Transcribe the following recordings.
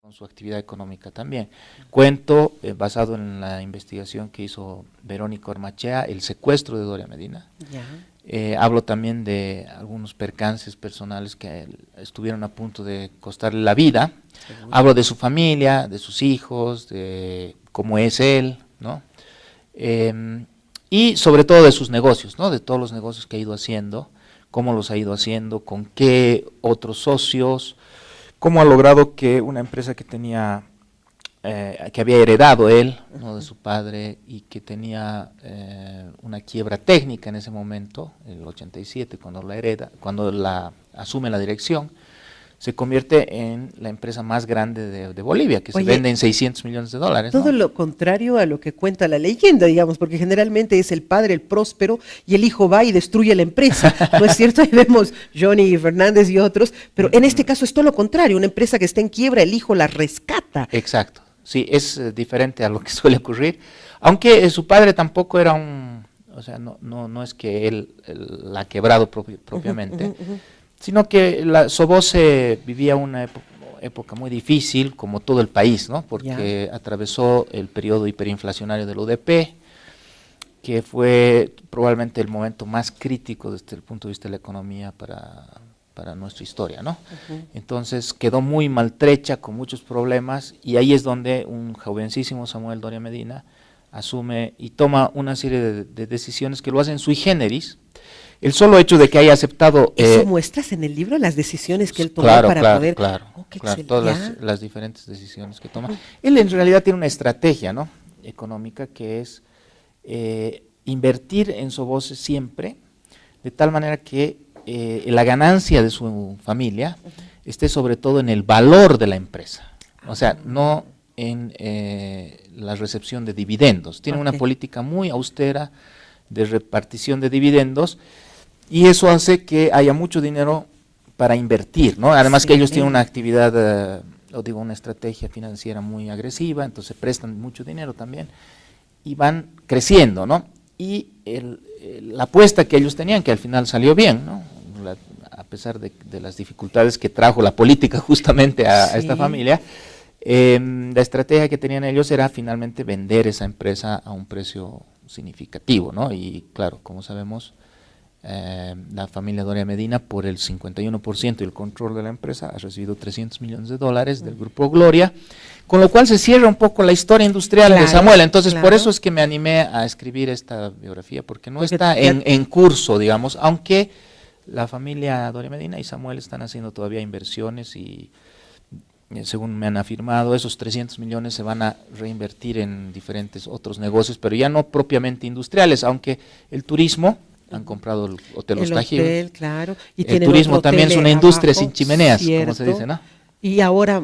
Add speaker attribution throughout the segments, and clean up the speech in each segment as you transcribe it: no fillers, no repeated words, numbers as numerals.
Speaker 1: con su actividad económica también. Cuento, basado en la investigación que hizo Verónica Ormachea, el secuestro de Doria Medina. Hablo también de algunos percances personales que estuvieron a punto de costarle la vida. Hablo de su familia, de sus hijos, de cómo es él, ¿no? Y sobre todo de sus negocios, ¿no? De todos los negocios que ha ido haciendo, cómo los ha ido haciendo, con qué otros socios, cómo ha logrado que una empresa que tenía, que había heredado él, ¿no? De su padre, y que tenía una quiebra técnica en ese momento, el 87, cuando la hereda, cuando la asume la dirección, se convierte en la empresa más grande de Bolivia, que se vende en 600 millones de dólares.
Speaker 2: Todo, ¿no? Lo contrario a lo que cuenta la leyenda, digamos, porque generalmente es el padre, el próspero, y el hijo va y destruye la empresa, ¿no es cierto? Ahí vemos Johnny Fernández y otros, pero en este caso es todo lo contrario, una empresa que está en quiebra, el hijo la rescata.
Speaker 1: Exacto, sí, es diferente a lo que suele ocurrir, aunque su padre tampoco era o sea, no es que él la ha quebrado propiamente, sino que Soboce vivía una época muy difícil, como todo el país, ¿no? Porque atravesó el periodo hiperinflacionario del UDP, que fue probablemente el momento más crítico desde el punto de vista de la economía para nuestra historia, ¿no? Entonces quedó muy maltrecha, con muchos problemas, y ahí es donde un jovencísimo Samuel Doria Medina asume y toma una serie de decisiones que lo hacen sui generis. El solo hecho de que haya aceptado...
Speaker 2: ¿Eso muestras en el libro, las decisiones que él tomó para poder...? Claro,
Speaker 1: todas las diferentes decisiones que toma. Él en realidad tiene una estrategia, ¿no?, económica, que es invertir en Soboce siempre, de tal manera que la ganancia de su familia esté sobre todo en el valor de la empresa, o sea, no en la recepción de dividendos. Tiene una política muy austera de repartición de dividendos, y eso hace que haya mucho dinero para invertir, ¿no? Además que ellos tienen una actividad, una estrategia financiera muy agresiva, entonces prestan mucho dinero también y van creciendo, ¿no? Y la apuesta que ellos tenían, que al final salió bien, ¿no? A pesar de las dificultades que trajo la política justamente a esta familia, la estrategia que tenían ellos era finalmente vender esa empresa a un precio significativo, ¿no? Y claro, como sabemos, la familia Doria Medina, por el 51% y el control de la empresa, ha recibido 300 millones de dólares del Grupo Gloria, con lo cual se cierra un poco la historia industrial de Samuel. Entonces, por eso es que me animé a escribir esta biografía, porque no está en curso, digamos, aunque la familia Doria Medina y Samuel están haciendo todavía inversiones y, según me han afirmado, esos 300 millones se van a reinvertir en diferentes otros negocios, pero ya no propiamente industriales, aunque el turismo, han comprado el Hotel Los Tajíes.
Speaker 2: Claro.
Speaker 1: Y el turismo también es una industria sin chimeneas, como se dice, ¿no?
Speaker 2: Y ahora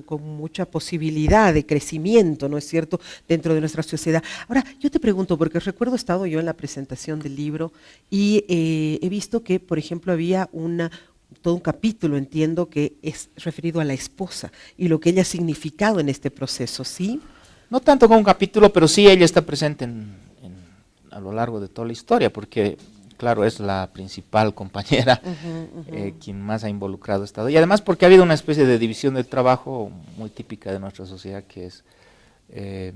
Speaker 2: con mucha posibilidad de crecimiento, ¿no es cierto?, dentro de nuestra sociedad. Ahora, yo te pregunto, porque recuerdo, he estado yo en la presentación del libro y he visto que, por ejemplo, había todo un capítulo, entiendo, que es referido a la esposa y lo que ella ha significado en este proceso, ¿sí?
Speaker 1: No tanto como un capítulo, pero sí ella está presente a lo largo de toda la historia, porque, claro, es la principal compañera, quien más ha involucrado estado. Y además porque ha habido una especie de división del trabajo muy típica de nuestra sociedad, que es,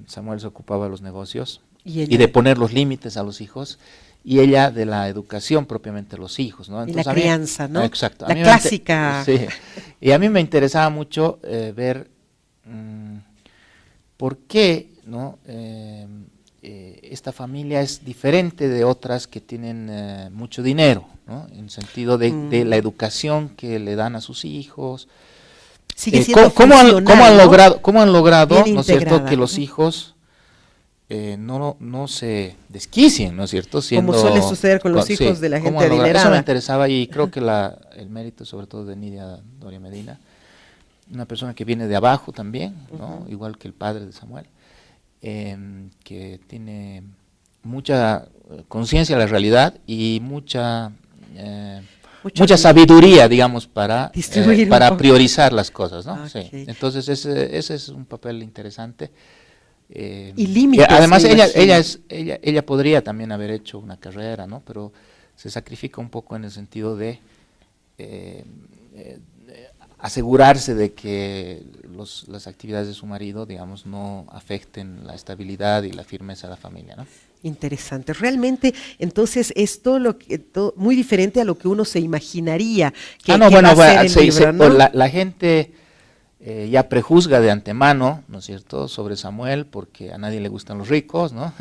Speaker 1: Samuel se ocupaba de los negocios y de poner los límites a los hijos, y ella de la educación propiamente de los hijos, ¿no?
Speaker 2: Entonces, y la crianza, ¿no?
Speaker 1: Exacto.
Speaker 2: La clásica.
Speaker 1: Sí. Y a mí me interesaba mucho ver por qué, ¿no?, esta familia es diferente de otras que tienen mucho dinero, ¿no?, en el sentido de la educación que le dan a sus hijos. ¿Cómo han logrado, ¿no es cierto?, que los hijos no se desquicien, ¿no es cierto?
Speaker 2: Como suele suceder con los hijos de la gente adinerada.
Speaker 1: Eso me interesaba, y creo que el mérito sobre todo de Nidia Doria Medina, una persona que viene de abajo también, ¿no?, igual que el padre de Samuel, que tiene mucha conciencia de la realidad y mucha sabiduría, digamos, para priorizar las cosas, ¿no? Okay. Sí. Entonces ese es un papel interesante.
Speaker 2: Y límites.
Speaker 1: Además ella podría también haber hecho una carrera, ¿no?, pero se sacrifica un poco en el sentido de asegurarse de que las actividades de su marido, digamos, no afecten la estabilidad y la firmeza de la familia, ¿no?
Speaker 2: Interesante. Realmente, entonces, es todo muy diferente a lo que uno se imaginaría que,
Speaker 1: no,
Speaker 2: que
Speaker 1: bueno,
Speaker 2: va a ser el libro, ¿no?
Speaker 1: pues la gente ya prejuzga de antemano, ¿no es cierto?, sobre Samuel, porque a nadie le gustan los ricos, ¿no?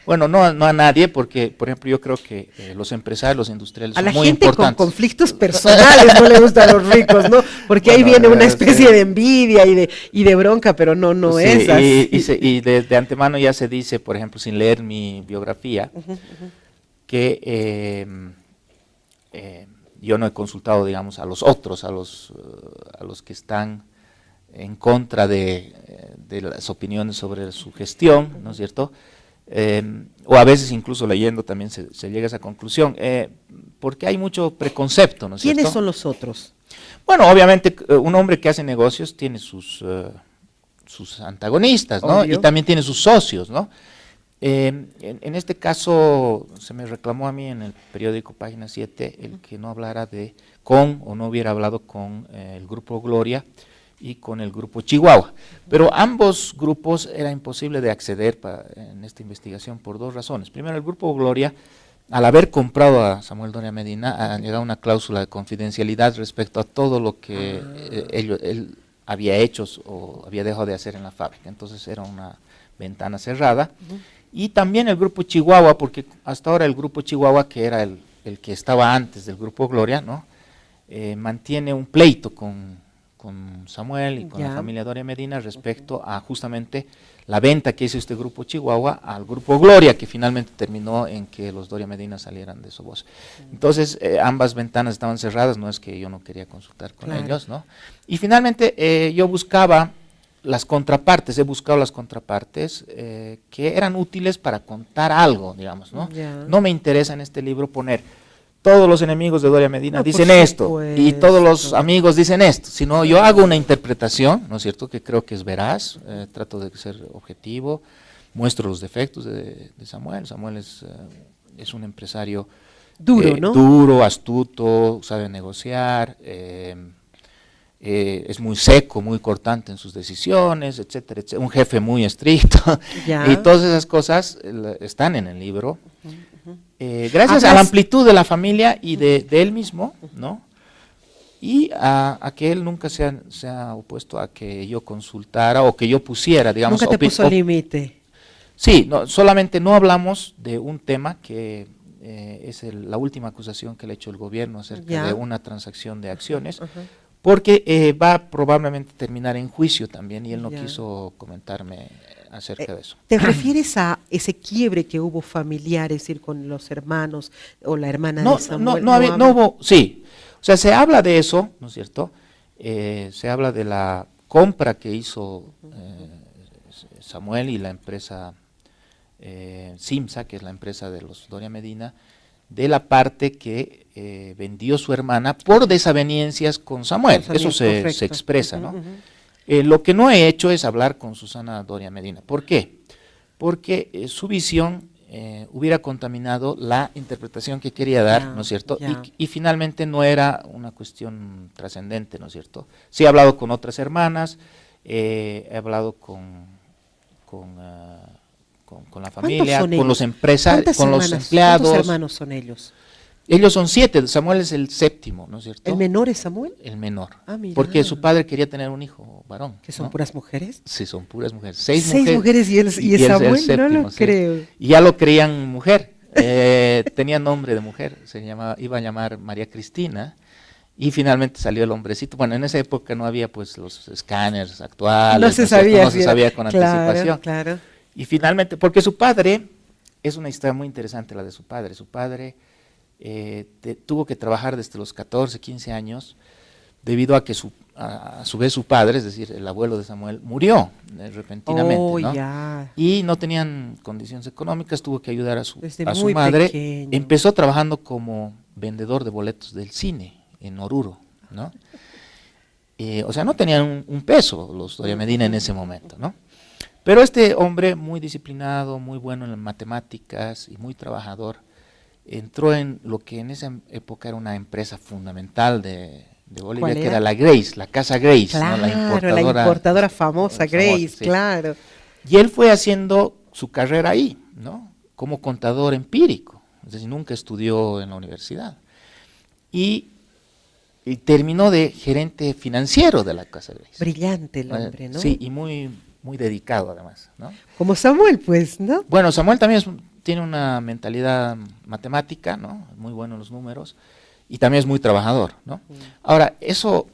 Speaker 1: Bueno, no a nadie, porque, por ejemplo, yo creo que los empresarios, los industriales son muy importantes.
Speaker 2: A la gente con conflictos personales no le gustan los ricos, ¿no? Porque ahí viene una especie de envidia y de bronca, pero no
Speaker 1: sí,
Speaker 2: es así.
Speaker 1: Y de antemano ya se dice, por ejemplo, sin leer mi biografía, que yo no he consultado, digamos, a los otros, a los que están en contra de las opiniones sobre su gestión, ¿no es cierto? O a veces incluso leyendo también se llega a esa conclusión, porque hay mucho preconcepto, ¿no es cierto?
Speaker 2: ¿Quiénes son los otros?
Speaker 1: Bueno, obviamente un hombre que hace negocios tiene sus antagonistas, ¿no?
Speaker 2: Obvio.
Speaker 1: Y también tiene sus socios, ¿no? En este caso se me reclamó a mí en el periódico Página 7 el que no hablara o no hubiera hablado con el Grupo Gloria y con el Grupo Chihuahua. Pero ambos grupos era imposible de acceder en esta investigación por dos razones. Primero, el Grupo Gloria, al haber comprado a Samuel Doria Medina, ha llegado una cláusula de confidencialidad respecto a todo lo que él había hecho o había dejado de hacer en la fábrica. Entonces era una ventana cerrada. Y también el Grupo Chihuahua, porque hasta ahora el Grupo Chihuahua, que era el que estaba antes del Grupo Gloria, ¿no? Mantiene un pleito con Samuel y con la familia Doria Medina respecto a justamente la venta que hizo este Grupo Chihuahua al Grupo Gloria, que finalmente terminó en que los Doria Medina salieran de Sobosa. Entonces, ambas ventanas estaban cerradas, no es que yo no quería consultar con ellos, ¿no? Y finalmente yo buscaba las contrapartes, he buscado las contrapartes que eran útiles para contar algo, digamos, ¿no? No me interesa en este libro poner todos los enemigos de Doria Medina dicen esto, y todos los amigos dicen esto, sino yo hago una interpretación, ¿no es cierto?, que creo que es veraz, trato de ser objetivo, muestro los defectos de Samuel. Samuel es un empresario
Speaker 2: duro, ¿no?
Speaker 1: Duro, astuto, sabe negociar, es muy seco, muy cortante en sus decisiones, etcétera, etcétera, un jefe muy estricto, y todas esas cosas están en el libro. Gracias a la amplitud de la familia y de él mismo, ¿no? Y a que él nunca se ha opuesto a que yo consultara o que yo pusiera, digamos.
Speaker 2: Nunca te puso límite.
Speaker 1: Sí, solamente no hablamos de un tema que es la última acusación que le ha hecho el gobierno acerca de una transacción de acciones, porque va a probablemente terminar en juicio también y él no quiso comentarme acerca de eso.
Speaker 2: ¿Te refieres a ese quiebre que hubo familiar, es decir, con los hermanos o la hermana de Samuel?
Speaker 1: No hubo, sí, o sea, se habla de eso, ¿no es cierto? Se habla de la compra que hizo Samuel y la empresa Simsa, que es la empresa de los Doria Medina, de la parte que vendió su hermana por desavenencias con Samuel. Eso se expresa, ¿no? Lo que no he hecho es hablar con Susana Doria Medina. ¿Por qué? Porque su visión hubiera contaminado la interpretación que quería dar, ¿no es cierto? Y finalmente no era una cuestión trascendente, ¿no es cierto? Sí he hablado con otras hermanas, he hablado con la familia, con los empresarios, con los empleados.
Speaker 2: ¿Cuántos hermanos son ellos?
Speaker 1: Ellos son 7, Samuel es el séptimo, ¿no es cierto?
Speaker 2: ¿El menor es Samuel?
Speaker 1: El menor,
Speaker 2: mira.
Speaker 1: Porque su padre quería tener un hijo varón.
Speaker 2: ¿Que son puras mujeres?
Speaker 1: Sí, son puras mujeres. 6
Speaker 2: mujeres y Samuel, el séptimo, no lo creo.
Speaker 1: Y ya lo creían mujer, tenía nombre de mujer, iba a llamar María Cristina, y finalmente salió el hombrecito. Bueno, en esa época no había pues los escáneres actuales,
Speaker 2: no se sabía
Speaker 1: con anticipación.
Speaker 2: Claro.
Speaker 1: Y finalmente, porque su padre, es una historia muy interesante la de su padre. Su padre tuvo que trabajar desde los 14, 15 años, debido a que a su vez su padre, es decir, el abuelo de Samuel, murió repentinamente, ¿no? Y no tenían condiciones económicas, tuvo que ayudar a su madre.
Speaker 2: Pequeño.
Speaker 1: Empezó trabajando como vendedor de boletos del cine en Oruro, ¿no? O sea, no tenían un peso los Doria Medina en ese momento, ¿no? Pero este hombre muy disciplinado, muy bueno en las matemáticas y muy trabajador, entró en lo que en esa época era una empresa fundamental de de Bolivia,
Speaker 2: ¿Cuál
Speaker 1: que
Speaker 2: era?
Speaker 1: era la Grace, la casa Grace,
Speaker 2: Claro,
Speaker 1: ¿no?
Speaker 2: la importadora famosa, Grace,
Speaker 1: sí.
Speaker 2: claro.
Speaker 1: Y él fue haciendo su carrera ahí, ¿no? Como contador empírico, es decir, nunca estudió en la universidad. Y terminó de gerente financiero de la casa Grace.
Speaker 2: Brillante el hombre, ¿no?
Speaker 1: Sí, y muy, muy dedicado además, ¿no?
Speaker 2: Como Samuel, pues, ¿no?
Speaker 1: Bueno, Samuel también tiene una mentalidad matemática, ¿no? Muy bueno en los números, y también es muy trabajador, ¿no? Ahora, eso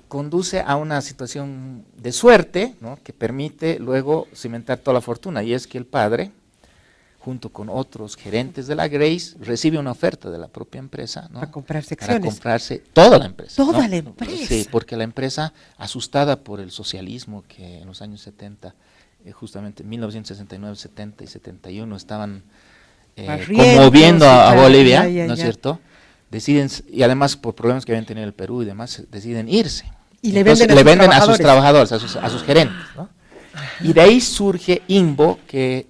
Speaker 1: conduce a una situación de suerte, ¿no? Que permite luego cimentar toda la fortuna, y es que el padre, junto con otros gerentes de la Grace, recibe una oferta de la propia empresa, ¿no?
Speaker 2: Para comprarse acciones.
Speaker 1: Para comprarse toda la empresa.
Speaker 2: Toda
Speaker 1: ¿no?
Speaker 2: la empresa.
Speaker 1: Sí, porque la empresa, asustada por el socialismo que en los años 70, justamente en 1969, 70 y 71 estaban conmoviendo a Bolivia, ¿no es cierto? Deciden, y además por problemas que habían tenido el Perú y demás, deciden irse.
Speaker 2: Y le
Speaker 1: Entonces,
Speaker 2: venden
Speaker 1: a sus trabajadores, a sus gerentes, ¿no? Y de ahí surge INVO, que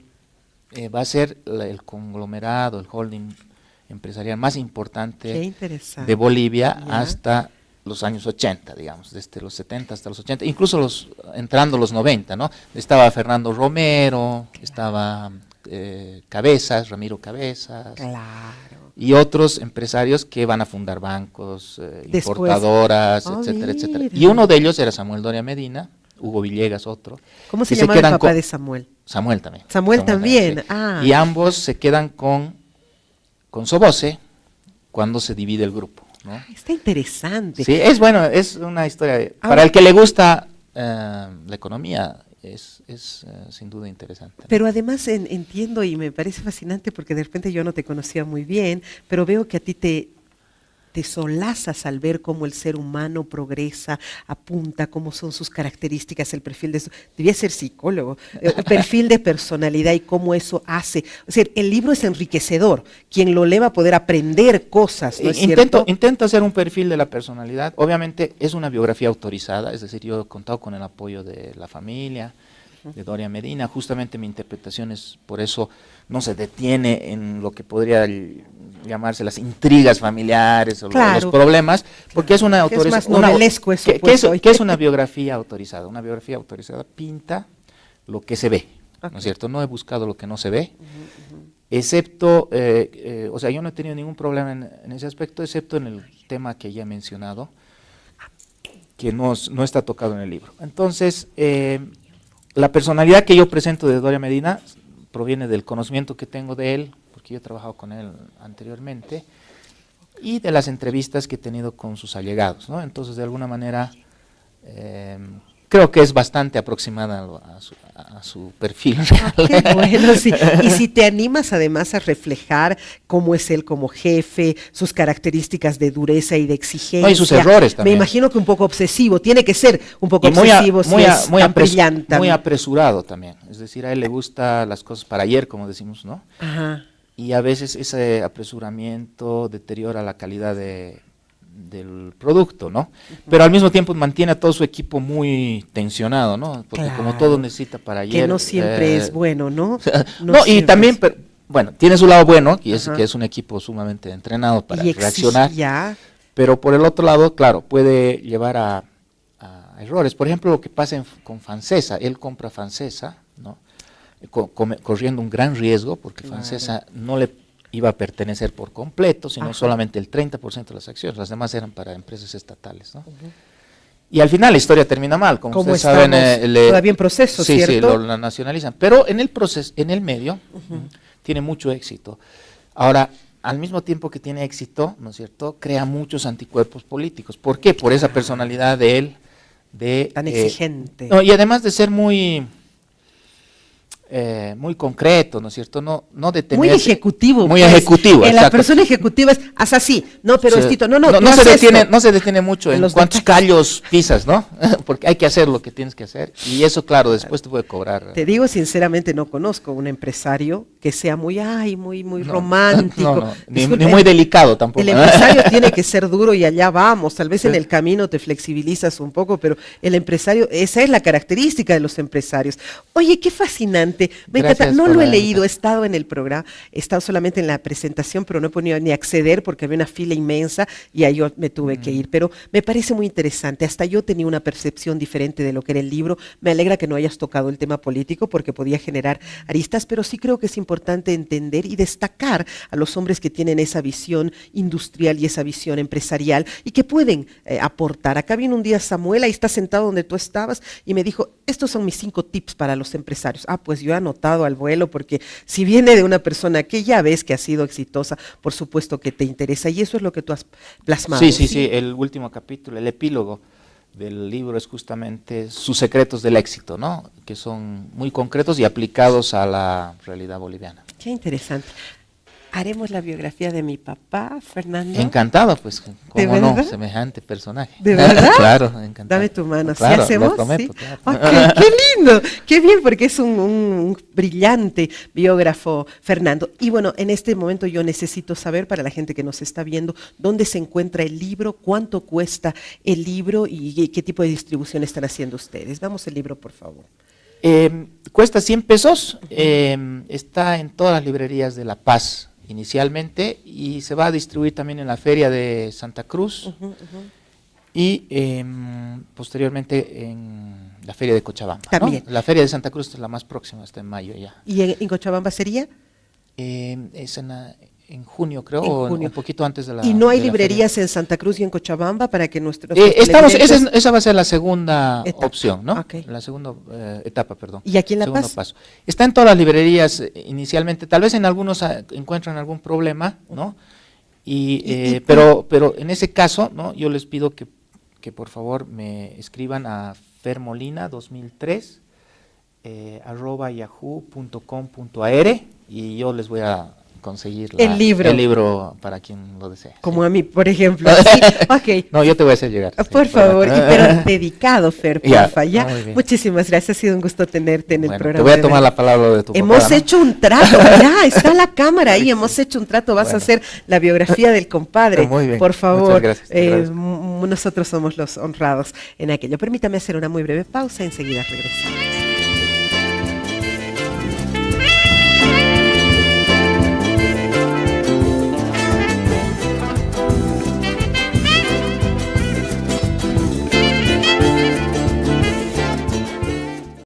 Speaker 1: va a ser el conglomerado, el holding empresarial más importante de Bolivia hasta los años 80, digamos, desde los 70 hasta los 80, incluso entrando los 90, ¿no? Estaba Fernando Romero, estaba Ramiro Cabezas,
Speaker 2: claro,
Speaker 1: y otros empresarios que van a fundar bancos, importadoras, etcétera, etcétera. Y uno de ellos era Samuel Doria Medina, Hugo Villegas otro.
Speaker 2: ¿Cómo se llama el papá de Samuel?
Speaker 1: Samuel también.
Speaker 2: Samuel también.
Speaker 1: Sí. Y ambos se quedan con Soboce cuando se divide el grupo, ¿no?
Speaker 2: Está interesante.
Speaker 1: Sí, es bueno, es una historia, para el que le gusta la economía, es sin duda interesante.
Speaker 2: Pero además entiendo y me parece fascinante porque de repente yo no te conocía muy bien, pero veo que a ti te solazas al ver cómo el ser humano progresa, apunta, cómo son sus características, el perfil de debía ser psicólogo, el perfil de personalidad y cómo eso hace. O sea, el libro es enriquecedor, quien lo lee va a poder aprender cosas, ¿no es cierto?
Speaker 1: Intento hacer un perfil de la personalidad, obviamente es una biografía autorizada, es decir, yo he contado con el apoyo de la familia, de Doria Medina, justamente mi interpretación es, por eso no se detiene en lo que podría llamarse las intrigas familiares o los problemas, porque es una autorización.
Speaker 2: Es más novelesco eso.
Speaker 1: ¿Qué es una biografía autorizada? Una biografía autorizada pinta lo que se ve, ¿no es cierto? No he buscado lo que no se ve, excepto, o sea, yo no he tenido ningún problema en ese aspecto, excepto en el tema que ya he mencionado, que no está tocado en el libro. Entonces, la personalidad que yo presento de Doria Medina proviene del conocimiento que tengo de él, porque yo he trabajado con él anteriormente, y de las entrevistas que he tenido con sus allegados, ¿no? Entonces, de alguna manera, creo que es bastante aproximada a su perfil.
Speaker 2: Qué bueno, sí. Y si te animas además a reflejar cómo es él como jefe, sus características de dureza y de exigencia.
Speaker 1: No, y sus errores también.
Speaker 2: Me imagino que un poco obsesivo, tiene que ser un poco obsesivo,
Speaker 1: muy apresurado también. Es decir, a él le gustan las cosas para ayer, como decimos, ¿no?
Speaker 2: Ajá.
Speaker 1: Y a veces ese apresuramiento deteriora la calidad del producto, ¿no? Pero al mismo tiempo mantiene a todo su equipo muy tensionado, ¿no? Porque como todo necesita para ayer.
Speaker 2: Que no siempre es bueno, ¿no?
Speaker 1: No, y también, bueno, tiene su lado bueno, que es un equipo sumamente entrenado para reaccionar. Pero por el otro lado, claro, puede llevar a errores. Por ejemplo, lo que pasa con Fancesa, él compra Fancesa, ¿no? Corriendo un gran riesgo, porque Fancesa no le iba a pertenecer por completo, sino solamente el 30% de las acciones, las demás eran para empresas estatales, ¿no? Y al final la historia termina mal, como ustedes saben.
Speaker 2: Todavía en proceso, ¿cierto?
Speaker 1: Sí, lo nacionalizan, pero en el proceso, en el medio, tiene mucho éxito. Ahora, al mismo tiempo que tiene éxito, ¿no es cierto?, crea muchos anticuerpos políticos. ¿Por qué? Por esa personalidad de él,
Speaker 2: tan exigente.
Speaker 1: No, y además de ser muy concreto, ¿no es cierto? No detenerse.
Speaker 2: Muy ejecutivo.
Speaker 1: Muy ejecutivo,
Speaker 2: en la persona ejecutiva es, haz así, no, pero estito, no
Speaker 1: se detiene mucho en cuántos callos pisas, ¿no? Porque hay que hacer lo que tienes que hacer, y eso, claro, después te puede cobrar.
Speaker 2: Te digo sinceramente, no conozco un empresario que sea muy romántico.
Speaker 1: Ni muy delicado tampoco.
Speaker 2: El empresario tiene que ser duro y allá vamos, tal vez en el camino te flexibilizas un poco, pero el empresario, esa es la característica de los empresarios. Oye, qué fascinante interesante. Me
Speaker 1: Gracias
Speaker 2: encanta. No
Speaker 1: por
Speaker 2: lo he
Speaker 1: la
Speaker 2: leído, he
Speaker 1: invitación.
Speaker 2: estado en el programa, he estado solamente en la presentación, pero no he podido ni acceder porque había una fila inmensa y ahí yo me tuve que ir. Pero me parece muy interesante. Hasta yo tenía una percepción diferente de lo que era el libro. Me alegra que no hayas tocado el tema político porque podía generar aristas, pero sí creo que es importante entender y destacar a los hombres que tienen esa visión industrial y esa visión empresarial y que pueden aportar. Acá vino un día Samuel, ahí está sentado donde tú estabas y me dijo, estos son mis 5 tips para los empresarios. Ah, pues yo he anotado al vuelo porque si viene de una persona que ya ves que ha sido exitosa, por supuesto que te interesa y eso es lo que tú has plasmado.
Speaker 1: Sí, el último capítulo, el epílogo del libro es justamente sus secretos del éxito, ¿no? Que son muy concretos y aplicados a la realidad boliviana.
Speaker 2: Qué interesante. Haremos la biografía de mi papá, Fernando.
Speaker 1: Encantado, pues,
Speaker 2: ¿De
Speaker 1: cómo no,
Speaker 2: verdad?
Speaker 1: semejante personaje.
Speaker 2: ¿De verdad?
Speaker 1: Claro, encantado.
Speaker 2: Dame tu mano, ¿sí
Speaker 1: Claro,
Speaker 2: hacemos?
Speaker 1: lo prometo,
Speaker 2: ¿Sí?
Speaker 1: claro.
Speaker 2: Ok, qué lindo, qué bien, porque es un brillante biógrafo, Fernando. Y bueno, en este momento yo necesito saber, para la gente que nos está viendo, dónde se encuentra el libro, cuánto cuesta el libro y qué tipo de distribución están haciendo ustedes. Damos el libro, por favor.
Speaker 1: Cuesta 100 pesos, está en todas las librerías de La Paz inicialmente y se va a distribuir también en la Feria de Santa Cruz y posteriormente en la Feria de Cochabamba.
Speaker 2: También.
Speaker 1: ¿No? La Feria de Santa Cruz es la más próxima, está en mayo ya.
Speaker 2: ¿Y en Cochabamba sería?
Speaker 1: Es en junio, creo,
Speaker 2: En
Speaker 1: o
Speaker 2: junio.
Speaker 1: un poquito antes de la
Speaker 2: ¿Y no hay
Speaker 1: de la
Speaker 2: librerías
Speaker 1: feria.
Speaker 2: en Santa Cruz y en Cochabamba para que nuestros
Speaker 1: Esa va a ser la segunda
Speaker 2: Etapa,
Speaker 1: opción, ¿no?
Speaker 2: ok.
Speaker 1: La segunda etapa, perdón.
Speaker 2: ¿Y aquí en La
Speaker 1: Segundo
Speaker 2: Paz?
Speaker 1: paso. Está en todas las librerías inicialmente, tal vez en algunos encuentran algún problema, ¿no? Pero en ese caso, ¿no? Yo les pido que por favor me escriban a fermolina2003 @yahoo.com.ar y yo les voy a conseguir
Speaker 2: El
Speaker 1: libro para quien lo desee.
Speaker 2: Como
Speaker 1: sí.
Speaker 2: a mí, por ejemplo. Sí, ok.
Speaker 1: No, yo te voy a hacer llegar. sí,
Speaker 2: Por favor, pero dedicado, Fer,
Speaker 1: Ya,
Speaker 2: porfa, ya.
Speaker 1: muy bien.
Speaker 2: Muchísimas gracias, ha sido un gusto tenerte en el
Speaker 1: Bueno,
Speaker 2: programa.
Speaker 1: te voy a
Speaker 2: de
Speaker 1: tomar
Speaker 2: verdad.
Speaker 1: la palabra de tu
Speaker 2: Hemos
Speaker 1: papá, ¿no?
Speaker 2: hecho un trato, ya, está la cámara ahí, hemos hecho un trato, vas a
Speaker 1: Bueno.
Speaker 2: hacer la biografía del compadre.
Speaker 1: Muy bien,
Speaker 2: por favor,
Speaker 1: muchas gracias, te agradezco.
Speaker 2: nosotros somos los honrados en aquello. Permítame hacer una muy breve pausa, enseguida regresamos.